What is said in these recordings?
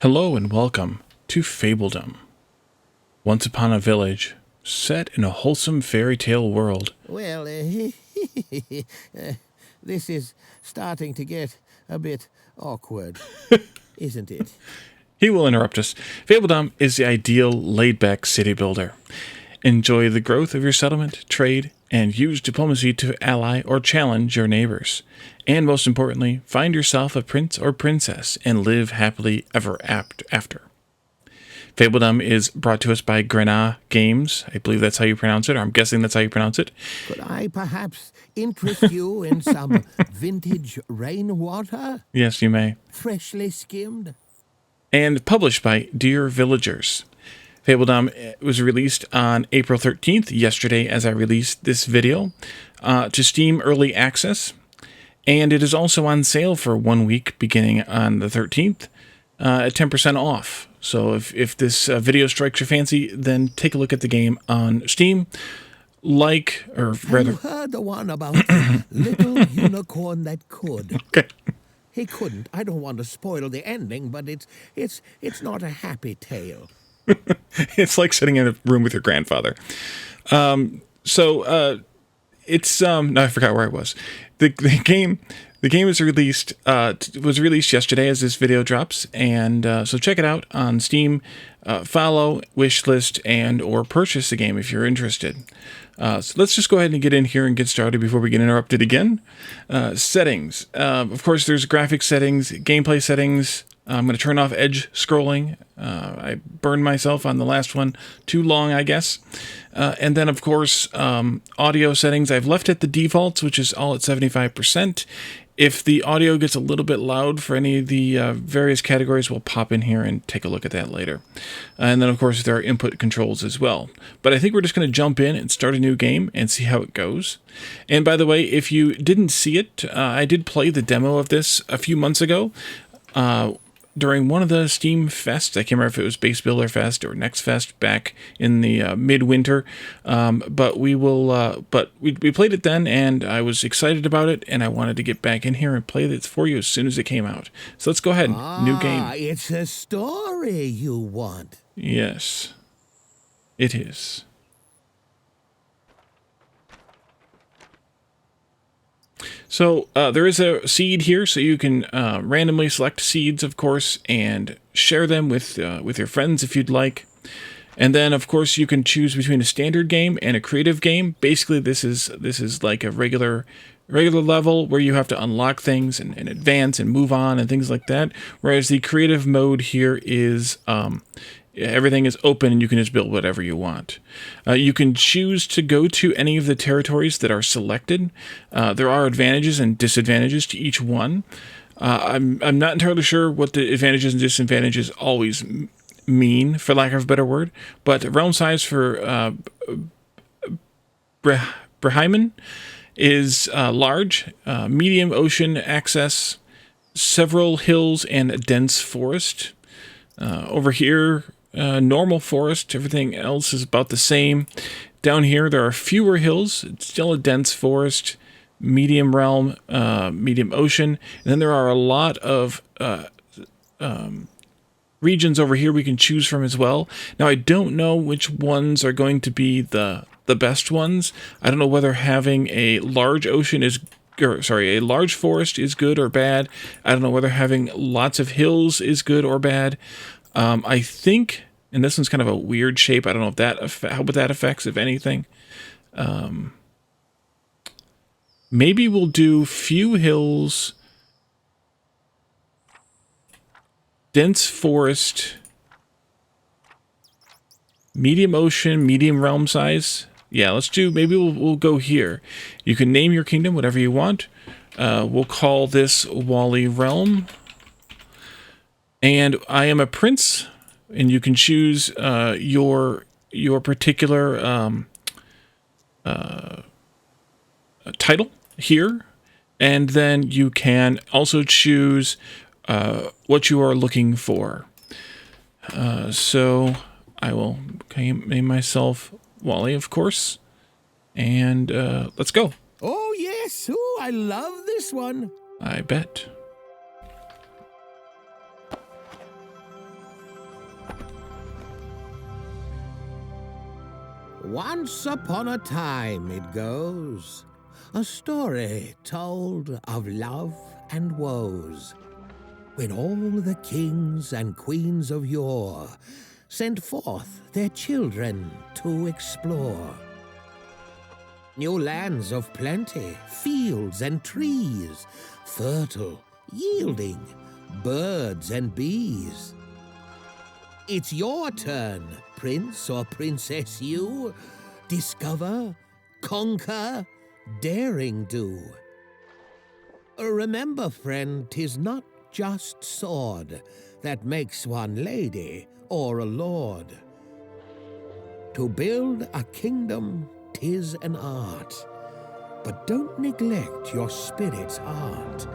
Hello and welcome to Fabledom. Once upon a village, set in a wholesome fairy tale world. Well, this is starting to get a bit awkward, isn't it? He will interrupt us. Fabledom is the ideal laid-back city builder. Enjoy the growth of your settlement, trade, and use diplomacy to ally or challenge your neighbors. And most importantly, find yourself a prince or princess and live happily ever after. Fabledom is brought to us by Grenaa Games. I believe that's how you pronounce it, or I'm guessing that's how you pronounce it. Could I perhaps interest you in some vintage rainwater? Yes, you may. Freshly skimmed? And published by Dear Villagers. Fabledom was released on April 13th, yesterday as I released this video, to Steam Early Access. And it is also on sale for 1 week beginning on the 13th at 10% off. So if this video strikes your fancy, then take a look at the game on Steam. Have you heard the one about the little unicorn that could? Okay. He couldn't. I don't want to spoil the ending, but it's not a happy tale. It's like sitting in a room with your grandfather. It's no, I forgot where I was. The game was released yesterday as this video drops, and so check it out on Steam. Follow, wishlist, and or purchase the game if you're interested. So let's just go ahead and get in here and get started before we get interrupted again. Settings. Of course, there's graphic settings, gameplay settings. I'm going to turn off edge scrolling. I burned myself on the last one too long, I guess. And then, of course, audio settings. I've left at the defaults, which is all at 75%. If the audio gets a little bit loud for any of the various categories, we'll pop in here and take a look at that later. And then, of course, there are input controls as well. But I think we're just going to jump in and start a new game and see how it goes. And by the way, if you didn't see it, I did play the demo of this a few months ago. During one of the Steam Fests. I can't remember if it was Base Builder Fest or Next Fest back in the midwinter. But we played it then, and I was excited about it, and I wanted to get back in here and play it for you as soon as it came out. So let's go ahead. New game. It's a story you want. Yes, it is. So there is a seed here, so you can randomly select seeds, of course, and share them with your friends if you'd like. And then, of course, you can choose between a standard game and a creative game. Basically, this is like a regular level where you have to unlock things and advance and move on and things like that. Whereas the creative mode here is everything is open and you can just build whatever you want. You can choose to go to any of the territories that are selected. There are advantages and disadvantages to each one. I'm not entirely sure what the advantages and disadvantages always mean, for lack of a better word, but realm size for Breheimen is large, medium ocean access, several hills, and a dense forest. Over here, normal forest, everything else is about the same. Down here, there are fewer hills, it's still a dense forest, medium realm, medium ocean, and then there are a lot of regions over here we can choose from as well. Now, I don't know which ones are going to be the best ones. I don't know whether having a large ocean a large forest is good or bad. I don't know whether having lots of hills is good or bad. I think, and this one's kind of a weird shape. I don't know if what that affects, if anything. Maybe we'll do few hills, dense forest, medium ocean, medium realm size. Yeah, maybe we'll go here. You can name your kingdom whatever you want. We'll call this Wally Realm. And I am a prince, and you can choose your particular title here, and then you can also choose what you are looking for. So I will name myself Wally, of course, and let's go. Oh yes, I love this one. I bet. Once upon a time it goes, a story told of love and woes, when all the kings and queens of yore sent forth their children to explore. New lands of plenty, fields and trees, fertile, yielding, birds and bees. It's your turn, prince or princess you. Discover, conquer, daring do. Remember, friend, 'tis not just sword that makes one lady or a lord. To build a kingdom, 'tis an art, but don't neglect your spirit's heart.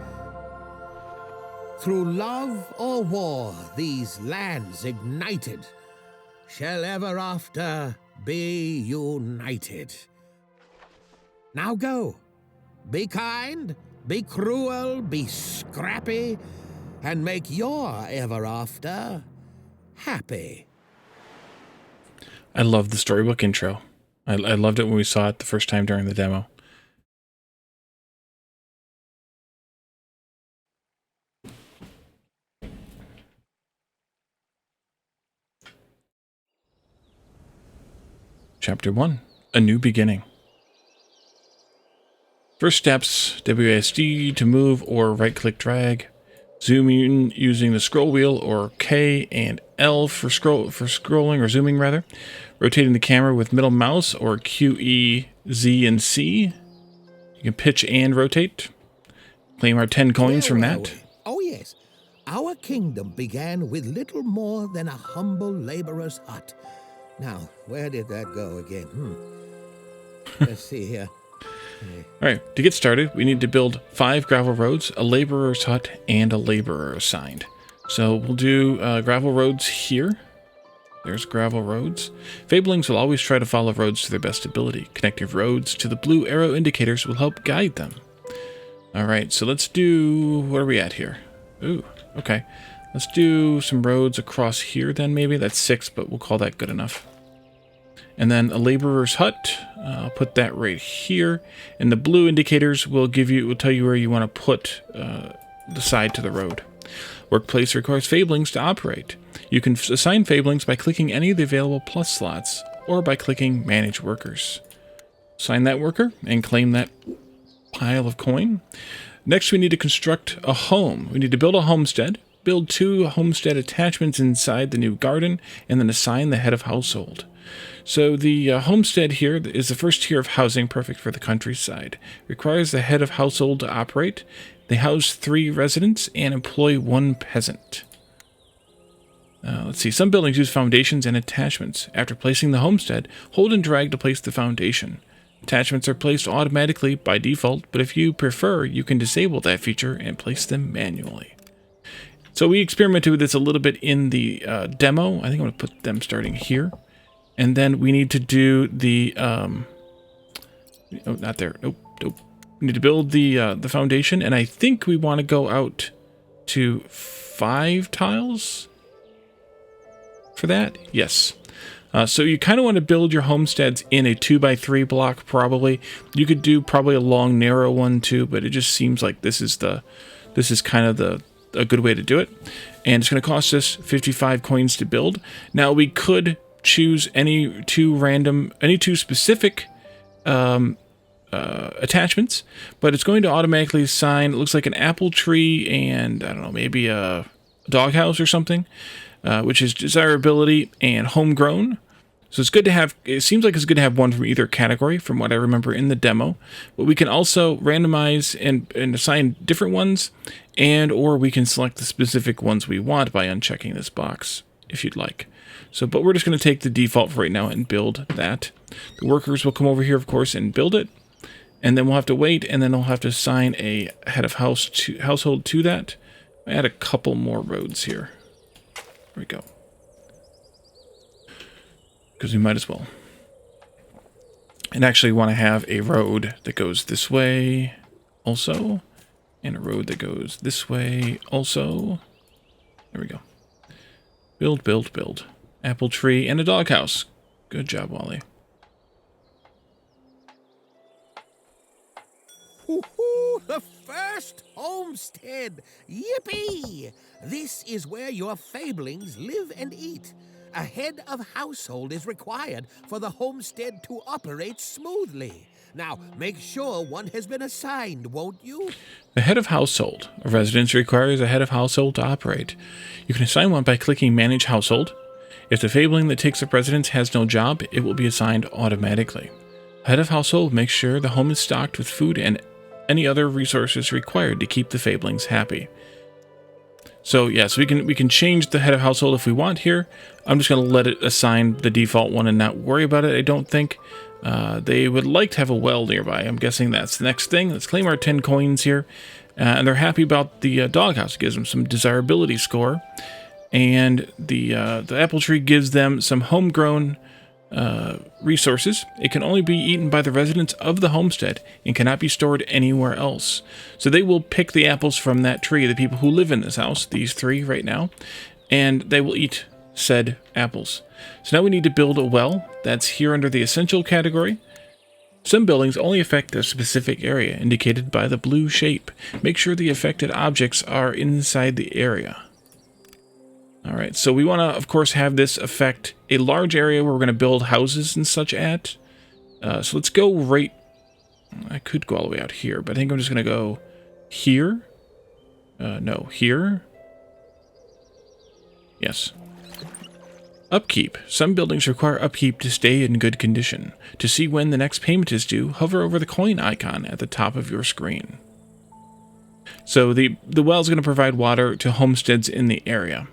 Through love or war, these lands ignited shall ever after be united. Now go, be kind, be cruel, be scrappy, and make your ever after happy. I love the storybook intro. I loved it when we saw it the first time during the demo. Chapter 1, A New Beginning. First steps, WASD to move or right-click drag. Zoom in using the scroll wheel or K and L for scrolling or zooming rather. Rotating the camera with middle mouse or QE, Z, and C. You can pitch and rotate. Claim our 10 coins from that. Oh yes, our kingdom began with little more than a humble laborer's hut. Now, where did that go again? Let's see here. Alright, to get started, we need to build 5 gravel roads, a laborer's hut, and a laborer assigned. So we'll do gravel roads here. There's gravel roads. Fabelings will always try to follow roads to their best ability. Connecting roads to the blue arrow indicators will help guide them. Alright, so let's do... what are we at here? Ooh, okay. Let's do some roads across here then maybe. That's 6, but we'll call that good enough. And then a laborer's hut. I'll put that right here. And the blue indicators will tell you where you want to put the side to the road. Workplace requires Fabelings to operate. You can assign Fabelings by clicking any of the available plus slots or by clicking Manage Workers. Assign that worker and claim that pile of coin. Next, we need to construct a home. We need to build a homestead, build 2 homestead attachments inside the new garden, and then assign the head of household. So the homestead here is the first tier of housing perfect for the countryside. Requires the head of household to operate. They house 3 residents and employ 1 peasant. Let's see, some buildings use foundations and attachments. After placing the homestead, hold and drag to place the foundation. Attachments are placed automatically by default, but if you prefer, you can disable that feature and place them manually. So we experimented with this a little bit in the demo. I think I'm going to put them starting here. And then we need to do the, oh, not there. Nope. We need to build the foundation, and I think we want to go out to 5 tiles for that. Yes. So you kind of want to build your homesteads in a 2x3 block, probably. You could do probably a long, narrow one too, but it just seems like this is kind of a good way to do it. And it's going to cost us 55 coins to build. Now we could choose any 2 specific attachments, but it's going to automatically assign, it looks like an apple tree and, I don't know, maybe a doghouse or something, which is desirability and homegrown. So it's good to have, it seems like it's good to have one from either category from what I remember in the demo, but we can also randomize and assign different ones, and or we can select the specific ones we want by unchecking this box if you'd like. So, but we're just going to take the default for right now and build that. The workers will come over here, of course, and build it. And then we'll have to wait, and then we'll have to assign a head of household to that. Add a couple more roads here. There we go. Because we might as well. And actually want to have a road that goes this way also. And a road that goes this way also. There we go. Build. Apple tree and a doghouse. Good job, Wally. ahead. Yippee! This is where your fablings live and eat. A head of household is required for the homestead to operate smoothly. Now, make sure one has been assigned, won't you? The head of household. A residence requires a head of household to operate. You can assign one by clicking Manage Household. If the fabling that takes up residence has no job, it will be assigned automatically. Head of household makes sure the home is stocked with food and any other resources required to keep the fablings happy. So yes, we can change the head of household if we want here. I'm just going to let it assign the default one and not worry about it. I don't think they would like to have a well nearby. I'm guessing that's the next thing. Let's claim our 10 coins here. And they're happy about the doghouse. It gives them some desirability score. And the apple tree gives them some homegrown resources. It can only be eaten by the residents of the homestead and cannot be stored anywhere else. So they will pick the apples from that tree, the people who live in this house, these 3 right now, and they will eat said apples. So now we need to build a well. That's here under the essential category. Some buildings only affect a specific area, indicated by the blue shape. Make sure the affected objects are inside the area. Alright, so we want to, of course, have this affect a large area where we're going to build houses and such at. So let's go right... I could go all the way out here, but I think I'm just going to go here. No, here. Yes. Upkeep. Some buildings require upkeep to stay in good condition. To see when the next payment is due, hover over the coin icon at the top of your screen. So the well is going to provide water to homesteads in the area.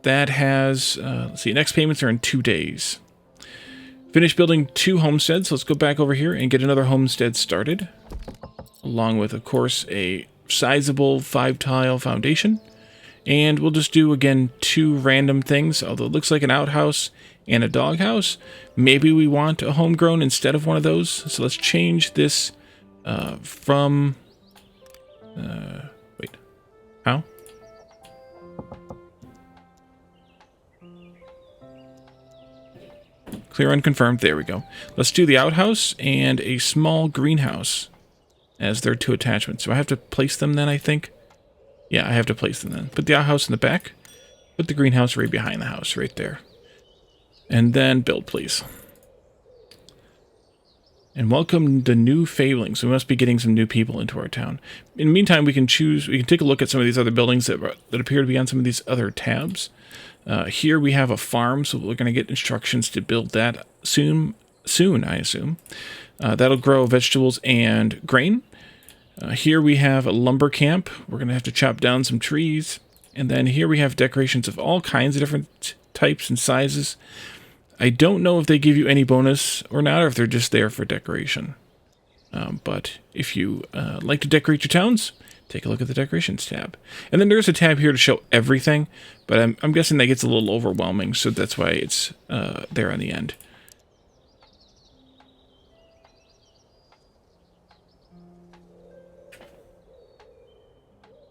That has, let's see, next payments are in 2 days. Finish building 2 homesteads. Let's go back over here and get another homestead started. Along with, of course, a sizable 5-tile foundation. And we'll just do, again, 2 random things. Although it looks like an outhouse and a doghouse. Maybe we want a homegrown instead of one of those. So let's change this from... wait. How? Clear unconfirmed. There we go. Let's do the outhouse and a small greenhouse as their 2 attachments. So I have to place them then, I think. Yeah, I have to place them then. Put the outhouse in the back. Put the greenhouse right behind the house, right there. And then build, please. And welcome the new fablings. We must be getting some new people into our town. In the meantime, we can take a look at some of these other buildings that appear to be on some of these other tabs. Here we have a farm, so we're going to get instructions to build that soon, I assume. That'll grow vegetables and grain. Here we have a lumber camp. We're going to have to chop down some trees. And then here we have decorations of all kinds of different types and sizes. I don't know if they give you any bonus or not, or if they're just there for decoration. But if you like to decorate your towns, take a look at the decorations tab. And then there's a tab here to show everything, but I'm guessing that gets a little overwhelming, so that's why it's there on the end.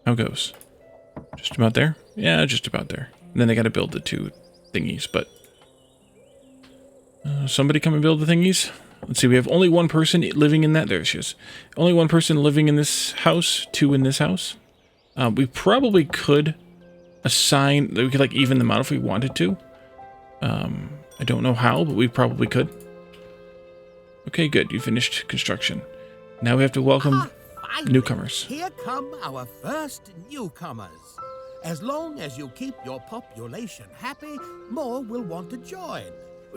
How goes? Just about there? Yeah, just about there. And then they got to build the 2 thingies, but... somebody come and build the thingies? Let's see, we have only 1 person living in that. There she is. Only 1 person living in this house, 2 in this house. We probably could assign... We could, like, even them out if we wanted to. I don't know how, but we probably could. Okay, good. You finished construction. Now we have to welcome newcomers. Here come our first newcomers. As long as you keep your population happy, more will want to join.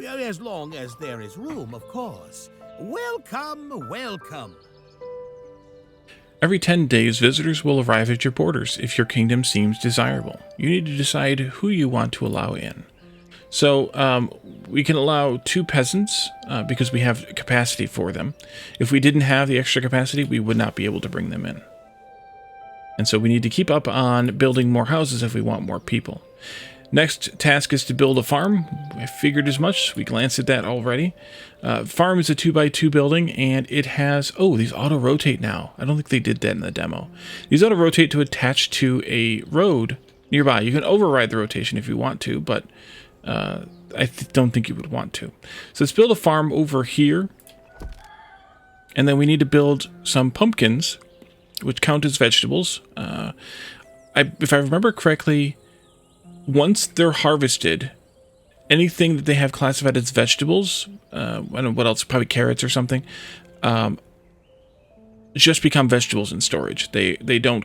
As long as there is room, of course. Welcome, welcome. Every 10 days, visitors will arrive at your borders if your kingdom seems desirable. You need to decide who you want to allow in. So, we can allow 2 peasants because we have capacity for them. If we didn't have the extra capacity, we would not be able to bring them in. And so we need to keep up on building more houses if we want more people. Next task is to build a farm. I figured as much. We glanced at that already. Farm is a 2x2 building, and it has... Oh, these auto-rotate now. I don't think they did that in the demo. These auto-rotate to attach to a road nearby. You can override the rotation if you want to, but I don't think you would want to. So let's build a farm over here. And then we need to build some pumpkins which count as vegetables. If I remember correctly, once they're harvested, anything that they have classified as vegetables, I don't know what else, probably carrots or something, just become vegetables in storage. They don't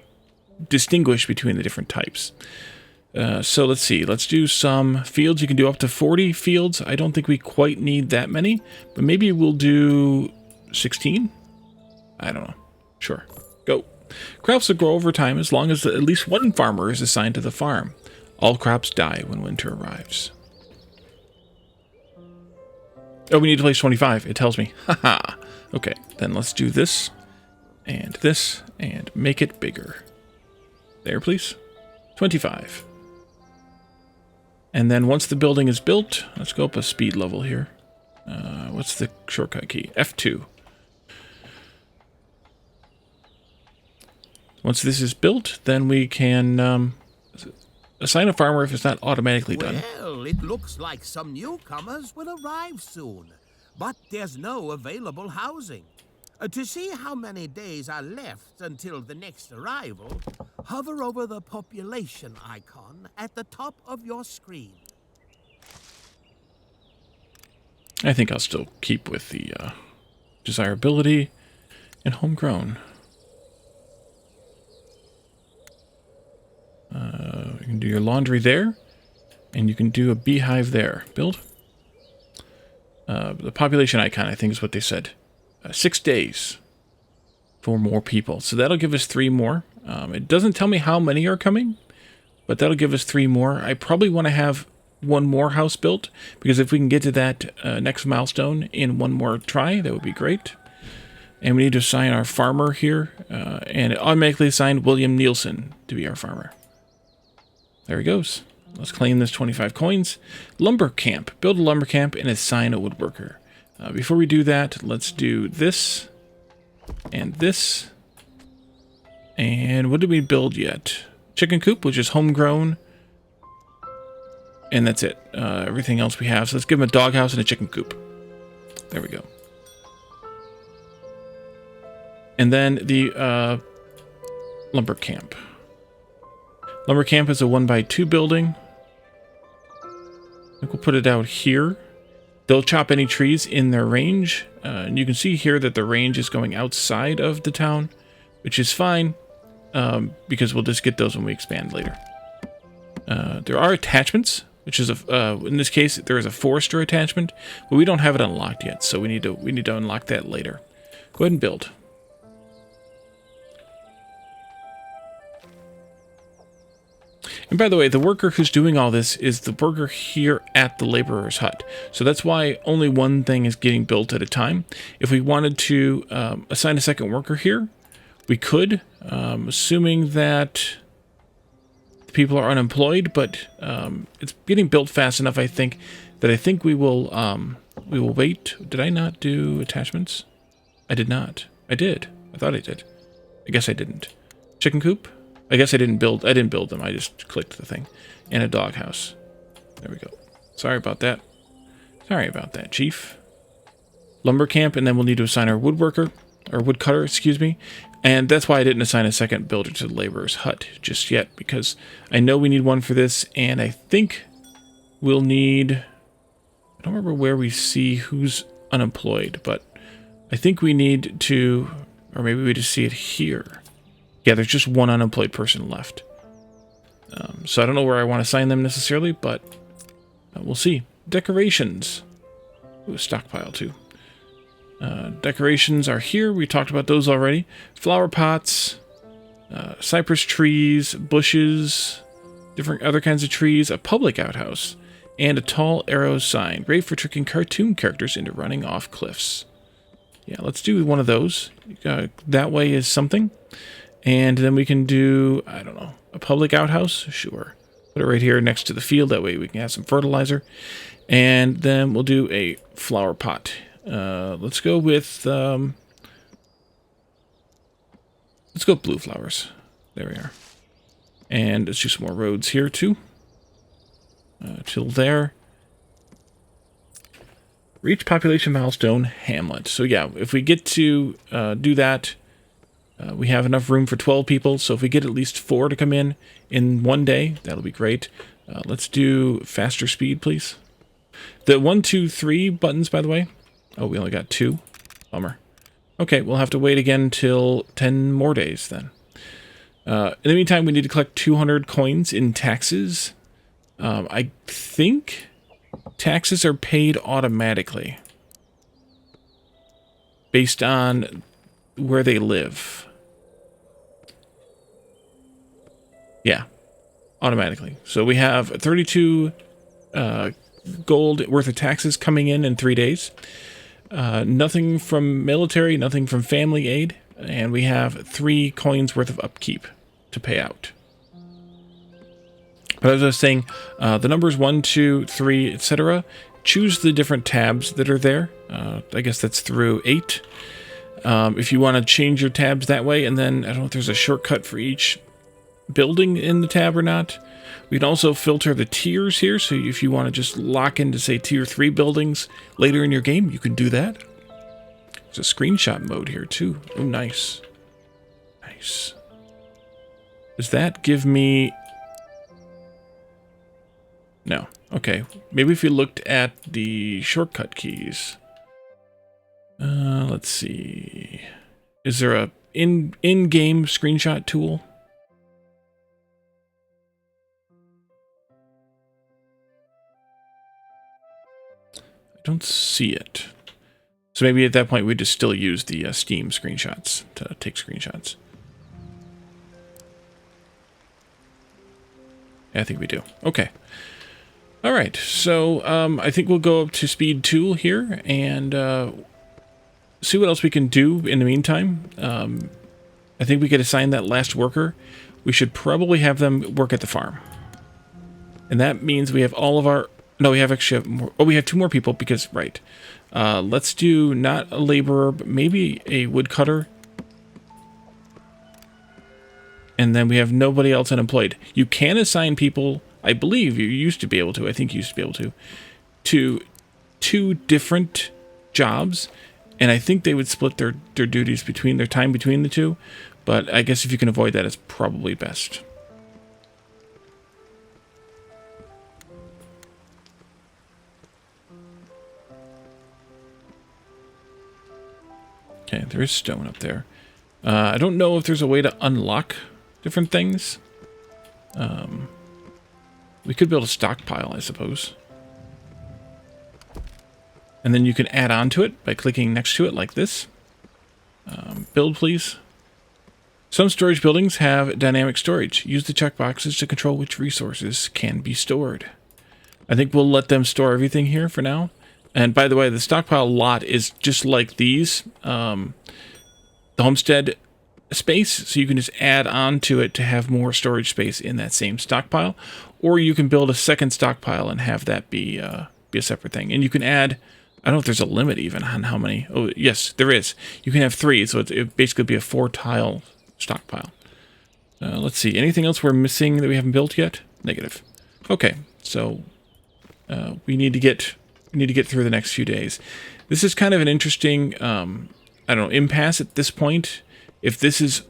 distinguish between the different types. So let's see. Let's do some fields. You can do up to 40 fields. I don't think we quite need that many, but maybe we'll do 16? I don't know. Sure. Go. Crops will grow over time as long as at least one farmer is assigned to the farm. All crops die when winter arrives. Oh, we need to place 25. It tells me. Haha. Okay, then let's do this and make it bigger. There, please. 25. And then once the building is built, let's go up a speed level here. What's the shortcut key? F2. Once this is built, then we can assign a farmer if it's not automatically done. Well, it looks like some newcomers will arrive soon, but there's no available housing. To see how many days are left until the next arrival, hover over the population icon at the top of your screen. I think I'll still keep with the desirability and homegrown. You can do your laundry there, and you can do a beehive there. Build. The population icon, I think, is what they said. 6 days for more people. So that'll give us 3 more. It doesn't tell me how many are coming, but that'll give us 3 more. I probably want to have 1 more house built, because if we can get to that next milestone in 1 more try, that would be great. And we need to assign our farmer here, and it automatically assigned William Nielsen to be our farmer. There he goes. Let's claim this 25 coins. Lumber camp. Build a lumber camp and assign a woodworker. Before we do that, let's do this and this. And what did we build yet? Chicken coop, which is homegrown. And that's it. Everything else we have. So let's give him a doghouse and a chicken coop. There we go. And then the lumber camp. Lumber camp is a 1x2 building. I think we'll put it out here. They'll chop any trees in their range. And you can see here that the range is going outside of the town, which is fine, because we'll just get those when we expand later. There are attachments, which is in this case there is a forester attachment, but we don't have it unlocked yet, so we need to unlock that later. Go ahead and build. And by the way, the worker who's doing all this is the worker here at the laborer's hut. So that's why only one thing is getting built at a time. If we wanted to assign a second worker here, we could, assuming that the people are unemployed, but it's getting built fast enough, I think, that we will wait. Did I not do attachments? I did not. I did. I thought I did. I guess I didn't. Chicken coop? I guess I didn't build them. I just clicked the thing. And a doghouse. There we go. Sorry about that. Sorry about that, Chief. Lumber camp, and then we'll need to assign our woodworker, or woodcutter, excuse me. And that's why I didn't assign a second builder to the laborer's hut just yet, because I know we need one for this, and I think we'll need... I don't remember where we see who's unemployed, but I think we need to... Or maybe we just see it here. Yeah, there's just one unemployed person left. So I don't know where I want to assign them necessarily, but we'll see. Decorations. Ooh, a stockpile too. Decorations are here. We talked about those already. Flower pots, cypress trees, bushes, different other kinds of trees, a public outhouse, and a tall arrow sign. Great for tricking cartoon characters into running off cliffs. Yeah, let's do one of those. That way is something. And then we can do, I don't know, a public outhouse? Sure. Put it right here next to the field. That way we can have some fertilizer. And then we'll do a flower pot. Let's go with, let's go blue flowers. There we are. And let's do some more roads here too. Till there. Reach population milestone hamlet. So yeah, if we get to do that, We have enough room for 12 people, so if we get at least 4 to come in one day, that'll be great. Let's do faster speed, please. The 1, 2, 3 buttons, by the way. Oh, we only got 2. Bummer. Okay, we'll have to wait again till 10 more days then. In the meantime, we need to collect 200 coins in taxes. I think taxes are paid automatically based on where they live. Yeah, automatically. So we have 32 gold worth of taxes coming in 3 days. Nothing from military, nothing from family aid, and we have 3 coins worth of upkeep to pay out. But as I was saying, the numbers 1, 2, 3, etc. Choose the different tabs that are there. I guess that's through 8. If you want to change your tabs that way, and then I don't know if there's a shortcut for each building in the tab or not. We can also filter the tiers here, so if you want to just lock into, say, tier 3 buildings later in your game, you can do that. There's a screenshot mode here, too. Oh, nice. Nice. Does that give me... No. Okay. Maybe if you looked at the shortcut keys. Let's see. Is there a in-game screenshot tool? Don't see it. So maybe at that point we just still use the Steam screenshots to take screenshots. Yeah, I think we do. Okay. All right. So I think we'll go up to speed 2 here and see what else we can do in the meantime. I think we could assign that last worker. We should probably have them work at the farm. And that means we have all of our... No, we have actually more. Oh, we have 2 more people because, right. Let's do not a laborer, but maybe a woodcutter. And then we have nobody else unemployed. You can assign people, I believe you used to be able to, I think you used to be able to 2 different jobs. And I think they would split their duties between, their time between the 2. But I guess if you can avoid that, it's probably best. Okay, there is stone up there. I don't know if there's a way to unlock different things. We could build a stockpile, I suppose. And then you can add on to it by clicking next to it like this. Build, please. Some storage buildings have dynamic storage. Use the checkboxes to control which resources can be stored. I think we'll let them store everything here for now. And by the way, the stockpile lot is just like these, the homestead space, so you can just add on to it to have more storage space in that same stockpile, or you can build a second stockpile and have that be a separate thing. And you can add, I don't know if there's a limit even on how many. Oh, yes, there is. You can have 3, so it basically be a 4-tile stockpile. Let's see, anything else we're missing that we haven't built yet? Negative. Okay, so we need to get through the next few days. This is kind of an interesting, I don't know, impasse at this point. If this is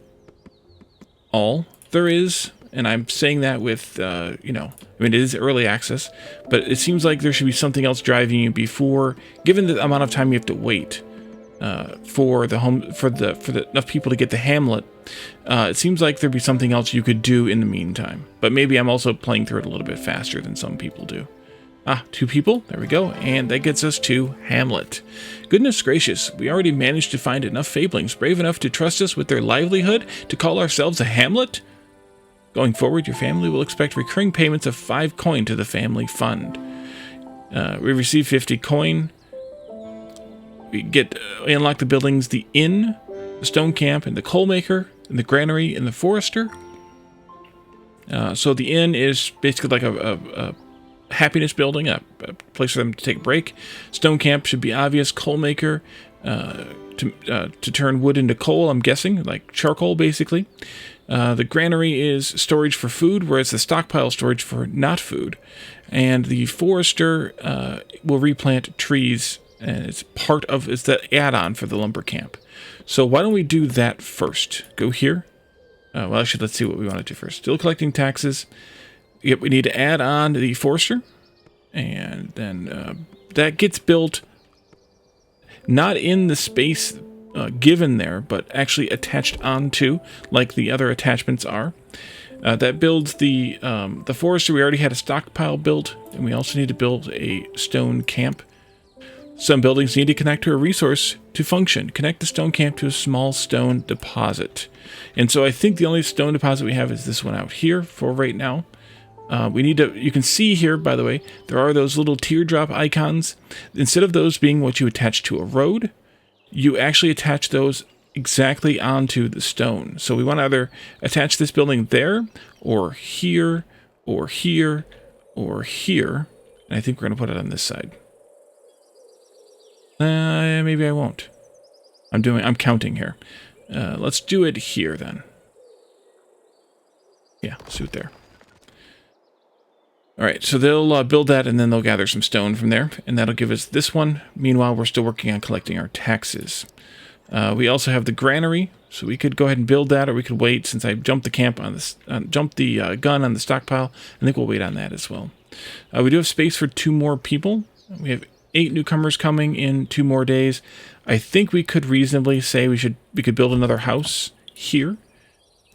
all there is, and I'm saying that with, you know, I mean, it is early access, but it seems like there should be something else driving you before, given the amount of time you have to wait for enough people to get the hamlet. It seems like there'd be something else you could do in the meantime. But maybe I'm also playing through it a little bit faster than some people do. 2 people. There we go. And that gets us to Hamlet. Goodness gracious, we already managed to find enough fablings brave enough to trust us with their livelihood to call ourselves a hamlet? Going forward, your family will expect recurring payments of 5 coin to the family fund. We receive 50 coin. We unlock the buildings, the inn, the stone camp, and the coal maker, and the granary, and the forester. So the inn is basically like a happiness building, a place for them to take a break. Stone camp should be obvious. Coal maker, to turn wood into coal, I'm guessing, like charcoal, basically. The granary is storage for food, whereas the stockpile storage for not food. And the forester will replant trees, and it's the add-on for the lumber camp. So why don't we do that first? Go here. Well, actually, let's see what we want to do first. Still collecting taxes. Yep, we need to add on the forester. And then that gets built not in the space given there, but actually attached onto, like the other attachments are. That builds the forester. We already had a stockpile built, and we also need to build a stone camp. Some buildings need to connect to a resource to function. Connect the stone camp to a small stone deposit. And so I think the only stone deposit we have is this one out here for right now. We need to, you can see here, by the way, there are those little teardrop icons. Instead of those being what you attach to a road, you actually attach those exactly onto the stone. So we want to either attach this building there, or here, or here, or here. And I think we're going to put it on this side. Maybe I won't. I'm counting here. Let's do it here then. Yeah, let's do it there. All right, so they'll build that, and then they'll gather some stone from there, and that'll give us this one. Meanwhile, we're still working on collecting our taxes. We also have the granary, so we could go ahead and build that, or we could wait. Since I jumped the camp on this, jumped the gun on the stockpile, I think we'll wait on that as well. We do have space for 2 more people. We have 8 newcomers coming in 2 more days. I think we could reasonably say we could build another house here,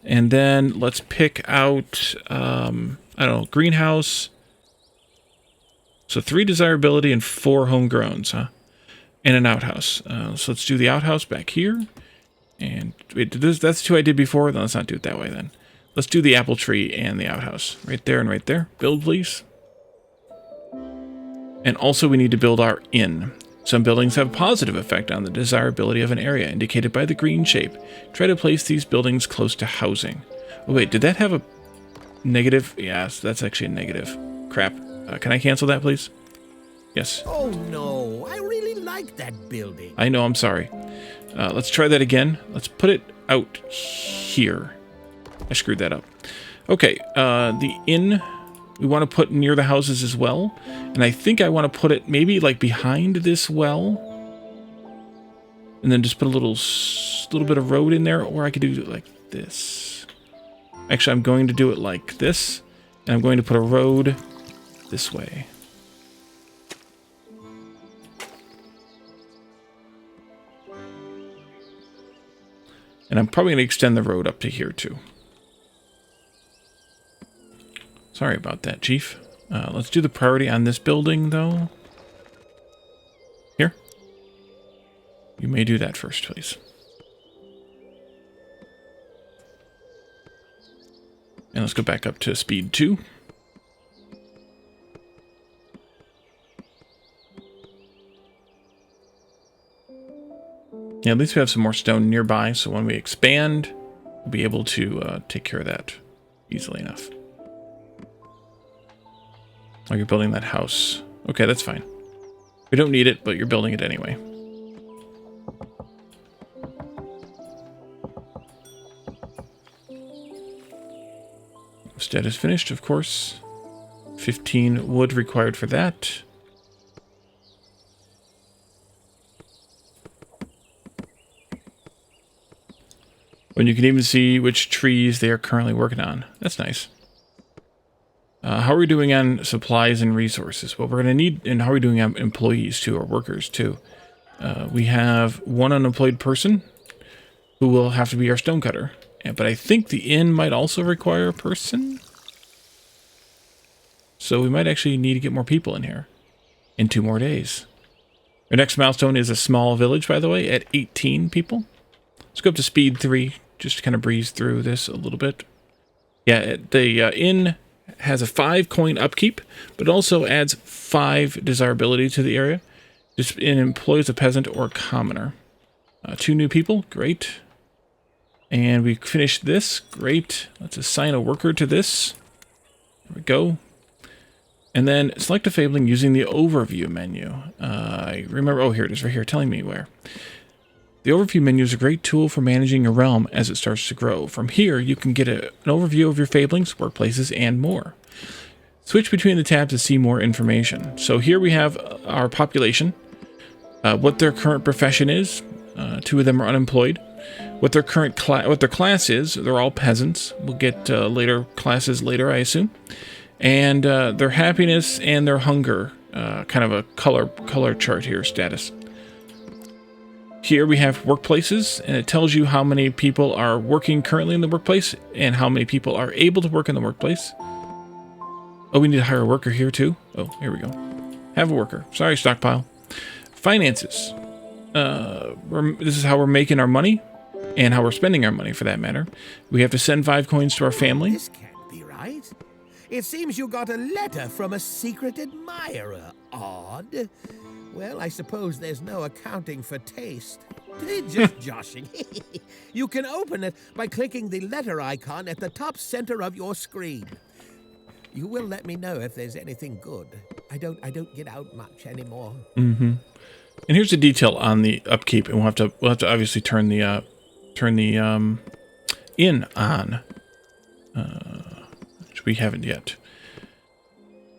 and then let's pick out I don't know, greenhouse. So 3 desirability and 4 homegrowns, huh? And an outhouse. So let's do the outhouse back here. And wait, that's 2 I did before. Then let's not do it that way then. Let's do the apple tree and the outhouse. Right there and right there. Build, please. And also we need to build our inn. Some buildings have a positive effect on the desirability of an area, indicated by the green shape. Try to place these buildings close to housing. Oh wait, did that have a negative? Yes, that's actually a negative. Crap. Can I cancel that, please? Yes. Oh no, I really like that building. I know, I'm sorry. Let's try that again. Let's put it out here. I screwed that up. Okay, the inn we want to put near the houses as well. And I think I want to put it maybe like behind this well. And then just put a little bit of road in there. Or I could do it like this. Actually, I'm going to do it like this. And I'm going to put a road this way. And I'm probably going to extend the road up to here too. Sorry about that, Chief. Let's do the priority on this building, though. Here. You may do that first, please. And let's go back up to speed 2. Yeah, at least we have some more stone nearby, so when we expand, we'll be able to take care of that easily enough. Oh, you're building that house. Okay, that's fine. We don't need it, but you're building it anyway. Stead is finished, of course. 15 wood required for that. And you can even see which trees they are currently working on. That's nice. How are we doing on supplies and resources? Well, we're going to need, and how are we doing on employees too, or workers too? We have 1 unemployed person who will have to be our stonecutter. But I think the inn might also require a person. So we might actually need to get more people in here in 2 more days. Our next milestone is a small village, by the way, at 18 people. Let's go up to speed 3, just to kind of breeze through this a little bit. Yeah, the inn has a 5 coin upkeep, but also adds 5 desirability to the area. Just employs a peasant or a commoner. 2 new people, great. And we finished this, great. Let's assign a worker to this. There we go. And then select a fabling using the overview menu. I remember, oh, here it is right here, telling me where. The overview menu is a great tool for managing your realm as it starts to grow. From here, you can get an overview of your fablings, workplaces, and more. Switch between the tabs to see more information. So here we have our population, what their current profession is, 2 of them are unemployed. What their class is, they're all peasants. We'll get later classes later, I assume. And their happiness and their hunger, kind of a color chart here, status. Here we have workplaces, and it tells you how many people are working currently in the workplace and how many people are able to work in the workplace. Oh, we need to hire a worker here too. Oh, here we go. Have a worker. Sorry, stockpile. Finances. This is how we're making our money and how we're spending our money, for that matter. We have to send 5 coins to our family. This can't be right. It seems you got a letter from a secret admirer. Odd. Well, I suppose there's no accounting for taste. Just joshing. You can open it by clicking the letter icon at the top center of your screen. You will let me know if there's anything good. I don't get out much anymore. Mm-hmm. And here's the detail on the upkeep, and we'll have to obviously turn the inn on, which we haven't yet.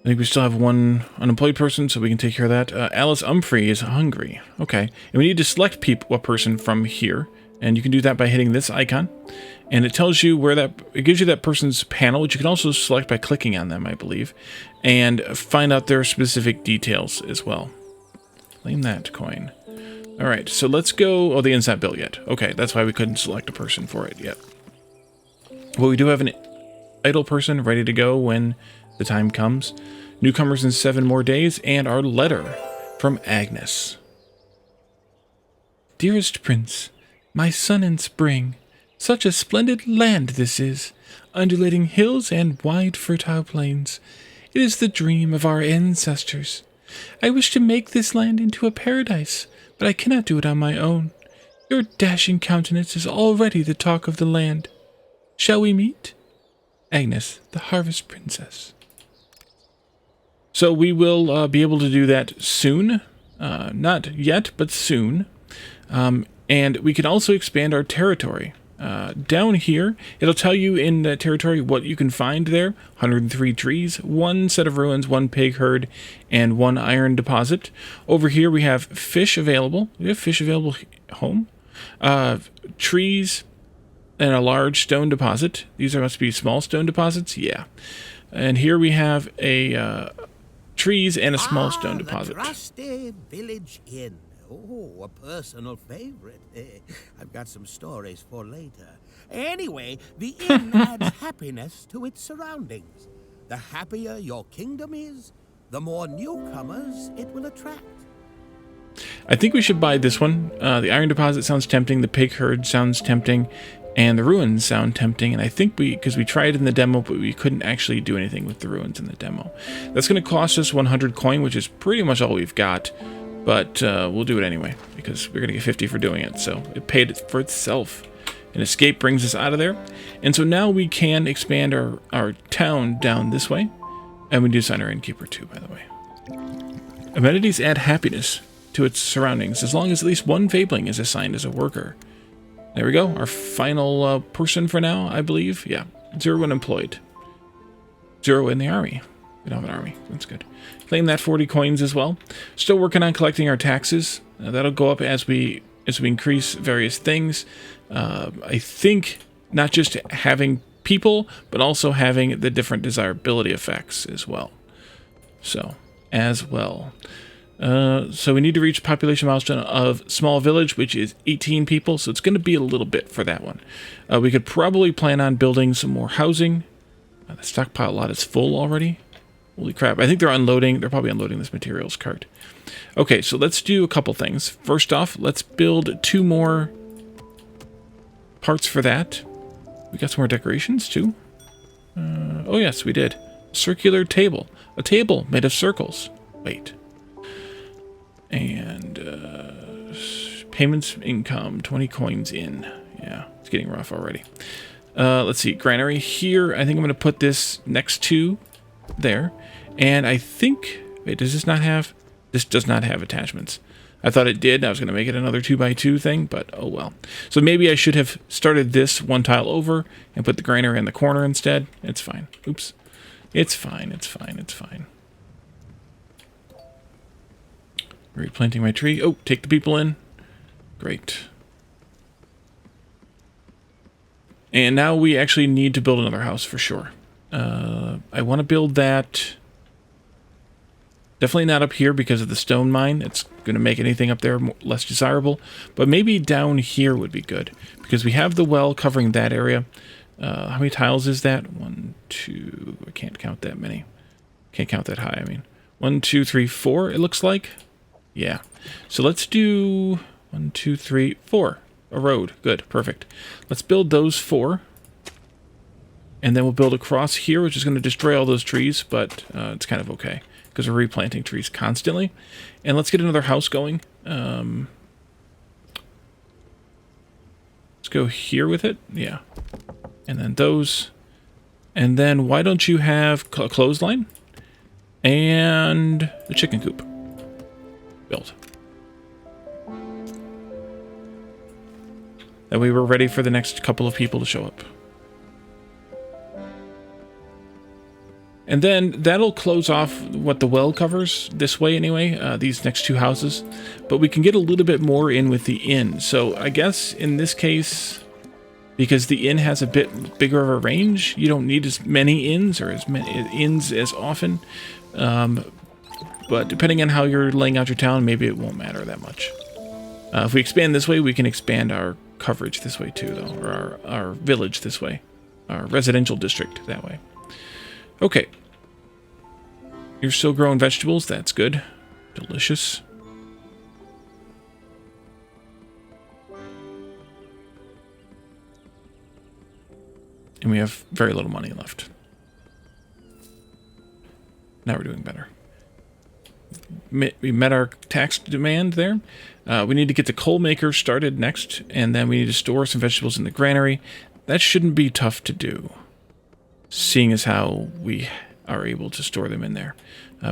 I think we still have 1 unemployed person, so we can take care of that. Alice Humphrey is hungry. Okay, and we need to select a person from here, and you can do that by hitting this icon, and it tells you where it gives you that person's panel, which you can also select by clicking on them, I believe, and find out their specific details as well. Claim that coin. All right, so let's go. Oh, the inn's not built yet. Okay, that's why we couldn't select a person for it yet. Well, we do have an idle person ready to go when the time comes. Newcomers in 7 more days, and our letter from Agnes. Dearest Prince, my son in spring, such a splendid land this is, undulating hills and wide fertile plains. It is the dream of our ancestors. I wish to make this land into a paradise, but I cannot do it on my own. Your dashing countenance is already the talk of the land. Shall we meet? Agnes, the Harvest Princess. So we will be able to do that soon. Not yet, but soon. And we can also expand our territory. Down here, it'll tell you in the territory what you can find there. 103 trees, 1 set of ruins, 1 pig herd, and 1 iron deposit. Over here we have fish available. We have fish available home. Trees and a large stone deposit. These must be small stone deposits? Yeah. And here we have a trees and a small stone deposit. The Trusty Village Inn. Oh, a personal favorite. I've got some stories for later. Anyway, the inn adds happiness to its surroundings. The happier your kingdom is, the more newcomers it will attract. I think we should buy this one. The iron deposit sounds tempting, the pig herd sounds tempting, and the ruins sound tempting. And I think because we tried it in the demo, but we couldn't actually do anything with the ruins in the demo. That's going to cost us 100 coin, which is pretty much all we've got. But we'll do it anyway, because we're going to get 50 for doing it. So it paid for itself. An escape brings us out of there. And so now we can expand our town down this way. And we do assign our innkeeper too, by the way. Amenities add happiness to its surroundings, as long as at least 1 fabling is assigned as a worker. There we go. Our final person for now, I believe. Yeah, 0 unemployed. 0 in the army. We don't have an army. That's good. Claim that 40 coins as well. Still working on collecting our taxes. That'll go up as we increase various things. I think not just having people, but also having the different desirability effects as well. So, as well. So we need to reach population milestone of small village, which is 18 people. So it's going to be a little bit for that one. We could probably plan on building some more housing. The stockpile lot is full already. Holy crap. I think they're unloading. They're probably unloading this materials cart. Okay, so let's do a couple things. First off, let's build 2 more parts for that. We got some more decorations too. Oh yes, we did. Circular table. A table made of circles. Wait. And payments income, 20 coins in. Yeah, it's getting rough already. Let's see, granary here. I think I'm going to put this next to there. And I think, wait, does this not have, this does not have attachments. I thought it did. I was going to make it another 2x2 thing, but oh well. So maybe I should have started this 1 tile over and put the granary in the corner instead. It's fine. Oops. It's fine. It's fine. It's fine. Replanting my tree. Oh, take the people in. Great. And now we actually need to build another house for sure. I want to build that. Definitely not up here because of the stone mine. It's going to make anything up there less desirable. But maybe down here would be good. Because we have the well covering that area. How many tiles is that? 1, 2... I can't count that many. Can't count that high, I mean. 1, 2, 3, 4, it looks like. Yeah. So let's do 1, 2, 3, 4. A road. Good. Perfect. Let's build those 4. And then we'll build across here, which is going to destroy all those trees. But it's kind of okay. Because we're replanting trees constantly. And let's get another house going. Let's go here with it. Yeah. And then those. And then why don't you have a clothesline? And the chicken coop. Built. That way we're ready for the next couple of people to show up. And then that'll close off what the well covers this way anyway, these next 2 houses. But we can get a little bit more in with the inn. So I guess in this case, because the inn has a bit bigger of a range, you don't need as many inns or as many inns as often. But depending on how you're laying out your town, maybe it won't matter that much. If we expand this way, we can expand our coverage this way too, though. Or our village this way. Our residential district that way. Okay. You're still growing vegetables. That's good. Delicious. And we have very little money left. Now we're doing better. We met our tax demand there. We need to get the coal maker started next, and then we need to store some vegetables in the granary. That shouldn't be tough to do, seeing as how we are able to store them in there.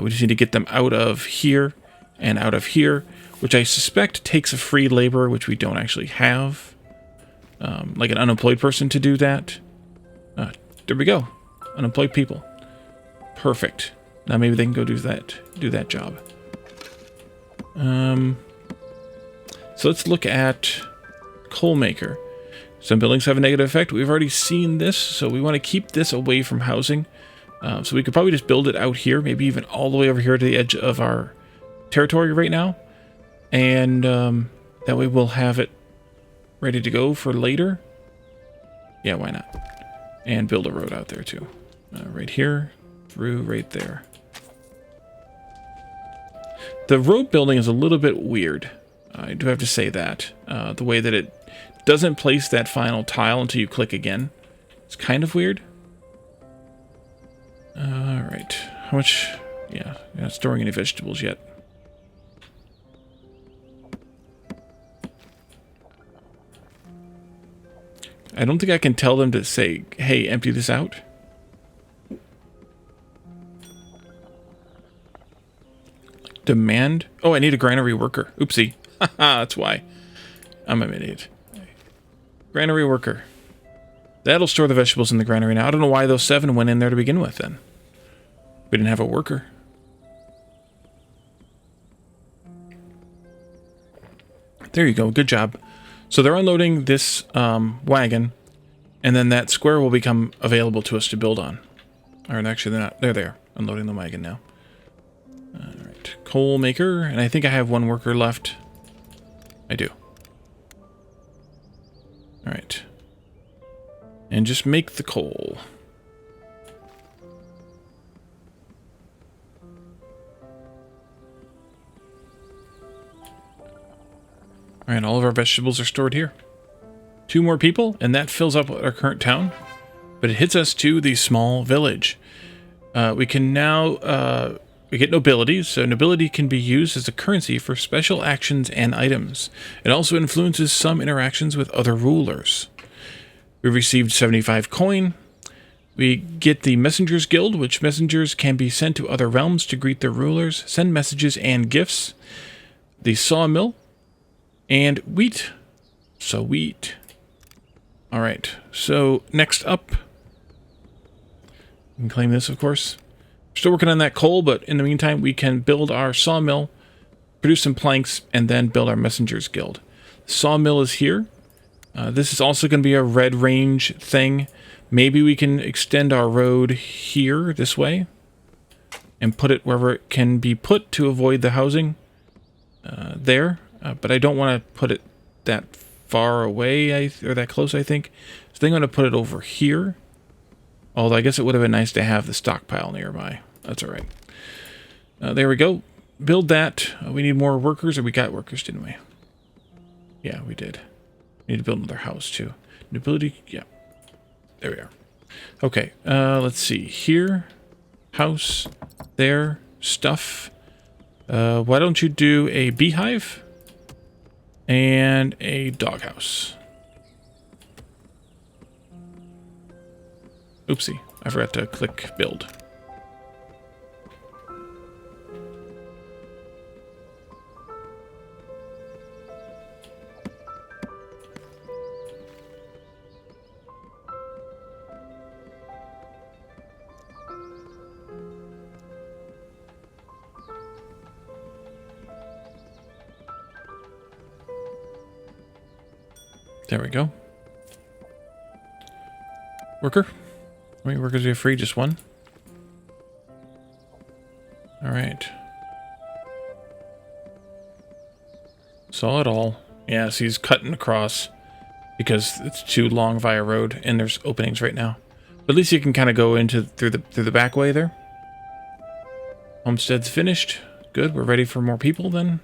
We just need to get them out of here and out of here, which I suspect takes a free laborer, which we don't actually have. Like an unemployed person to do that. There we go. Unemployed people. Perfect. Now maybe they can go do that job. So let's look at coal maker. Some buildings have a negative effect. We've already seen this, so we want to keep this away from housing. So we could probably just build it out here, maybe even all the way over here to the edge of our territory right now. And that way we'll have it ready to go for later. Yeah, why not? And build a road out there too. Right here, through right there. The road building is a little bit weird. I do have to say that. The way that it doesn't place that final tile until you click again. It's kind of weird. Alright. How much? Yeah, not storing any vegetables yet. I don't think I can tell them to say, hey, empty this out. Demand? Oh, I need a granary worker. Oopsie. Haha, that's why. I'm an idiot. Granary worker. That'll store the vegetables in the granary now. I don't know why those 7 went in there to begin with then. We didn't have a worker. There you go. Good job. So they're unloading this wagon, and then that square will become available to us to build on. Or actually, they're not. They're there. Unloading the wagon now. Alright. Coal maker, and I think I have 1 worker left. I do. Alright. And just make the coal. Alright, all of our vegetables are stored here. 2 more people, and that fills up our current town. But it hits us to the small village. We can now... we get nobilities, so nobility can be used as a currency for special actions and items. It also influences some interactions with other rulers. We received 75 coin. We get the Messengers Guild, which messengers can be sent to other realms to greet their rulers, send messages and gifts. The sawmill. And wheat. So wheat. Alright, so next up. We can claim this, of course. Still working on that coal, but in the meantime, we can build our sawmill, produce some planks, and then build our Messengers Guild. Sawmill is here. This is also going to be a red range thing. Maybe we can extend our road here, this way, and put it wherever it can be put to avoid the housing there. But I don't want to put it that far away, or that close, I think. So I'm going to put it over here. Although I guess it would have been nice to have the stockpile nearby. That's all right. There we go. Build that. We need more workers, or we got workers, didn't we? Yeah, we did. We need to build another house, too. Nobility, yeah. There we are. Okay, let's see. Here, house, there, stuff. Why don't you do a beehive and a doghouse? Oopsie, I forgot to click build. There we go. Worker? How many workers do you have free? Just one? Alright. Saw it all. Yes, he's cutting across because it's too long via road and there's openings right now. But at least you can kind of go into through the back way there. Homestead's finished. Good, we're ready for more people then.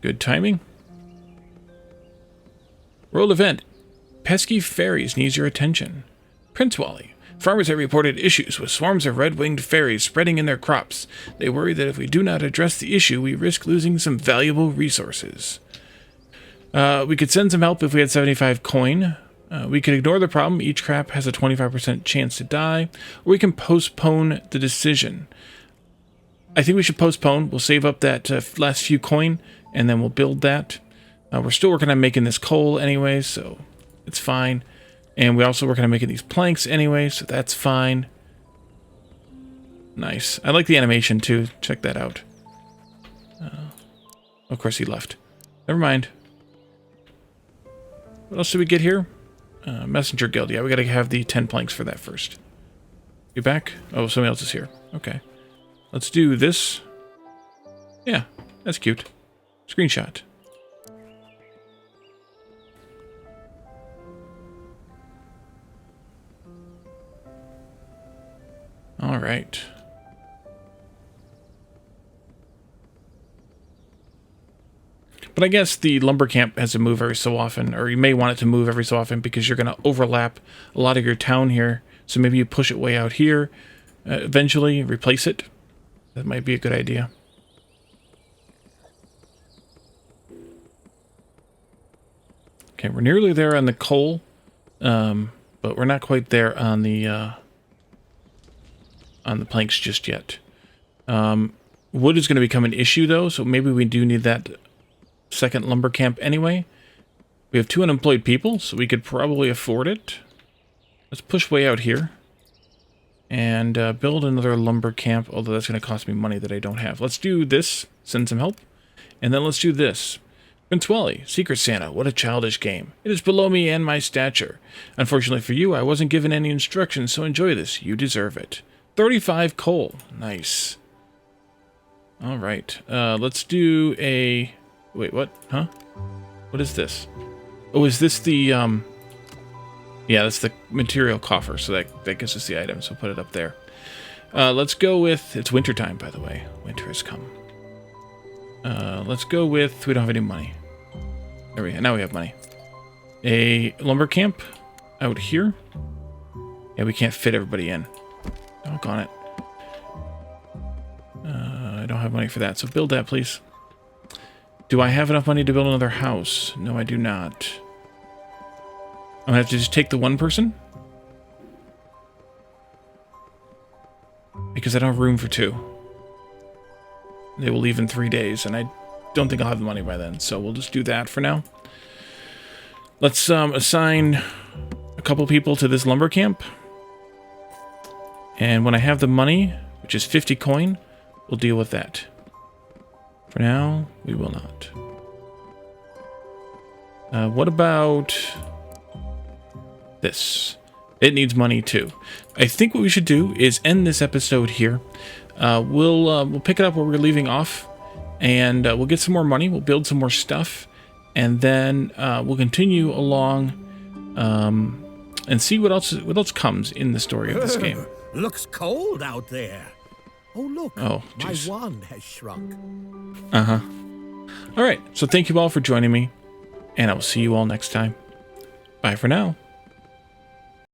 Good timing. World event. Pesky fairies needs your attention. Prince Wally. Farmers have reported issues with swarms of red-winged fairies spreading in their crops. They worry that if we do not address the issue, we risk losing some valuable resources. We could send some help if we had 75 coin. We could ignore the problem. Each crop has a 25% chance to die. Or we can postpone the decision. I think we should postpone. We'll save up that last few coin, and then we'll build that. We're still working on making this coal anyway, so it's fine. And we're also working on making these planks anyway, so that's fine. Nice. I like the animation too. Check that out. Of course he left. Never mind. What else did we get here? Messenger Guild. Yeah, we gotta have the 10 planks for that first. You back? Oh, somebody else is here. Okay. Let's do this. Yeah, that's cute. Screenshot. All right. But I guess the lumber camp has to move every so often, or you may want it to move every so often because you're going to overlap a lot of your town here. So maybe you push it way out here, eventually replace it. That might be a good idea. Okay, we're nearly there on the coal, but we're not quite there on the planks just yet. Wood is going to become an issue though, so maybe we do need that second lumber camp anyway. We have 2 unemployed people, so we could probably afford it. Let's push way out here and build another lumber camp, although that's going to cost me money that I don't have. Let's do this, send some help, and then let's do this. Prince Wally, Secret Santa, what a childish game. It is below me and my stature. Unfortunately for you, I wasn't given any instructions, so enjoy this. You deserve it. 35 coal. Nice. All right. Let's do a... Wait, what? Huh? What is this? Oh, is this the... Yeah, that's the material coffer, so that gives us the item, so put it up there. Let's go with... It's wintertime, by the way. Winter has come. Let's go with... We don't have any money. There we go. Now we have money. A lumber camp out here. Yeah, we can't fit everybody in. Doggone it. I don't have money for that, so build that, please. Do I have enough money to build another house? No, I do not. I'm gonna have to just take the one person? Because I don't have room for 2. They will leave in 3 days, and I don't think I'll have the money by then, so we'll just do that for now. Let's assign a couple people to this lumber camp. And when I have the money, which is 50 coin, we'll deal with that. For now, we will not. What about this? It needs money too. I think what we should do is end this episode here. We'll pick it up where we're leaving off, and we'll get some more money. We'll build some more stuff, and then we'll continue along and see what else comes in the story of this game. Looks cold out there. Oh, look. Oh, my geez. wand has shrunk. Uh-huh. All right. So thank you all for joining me, and I will see you all next time. Bye for now.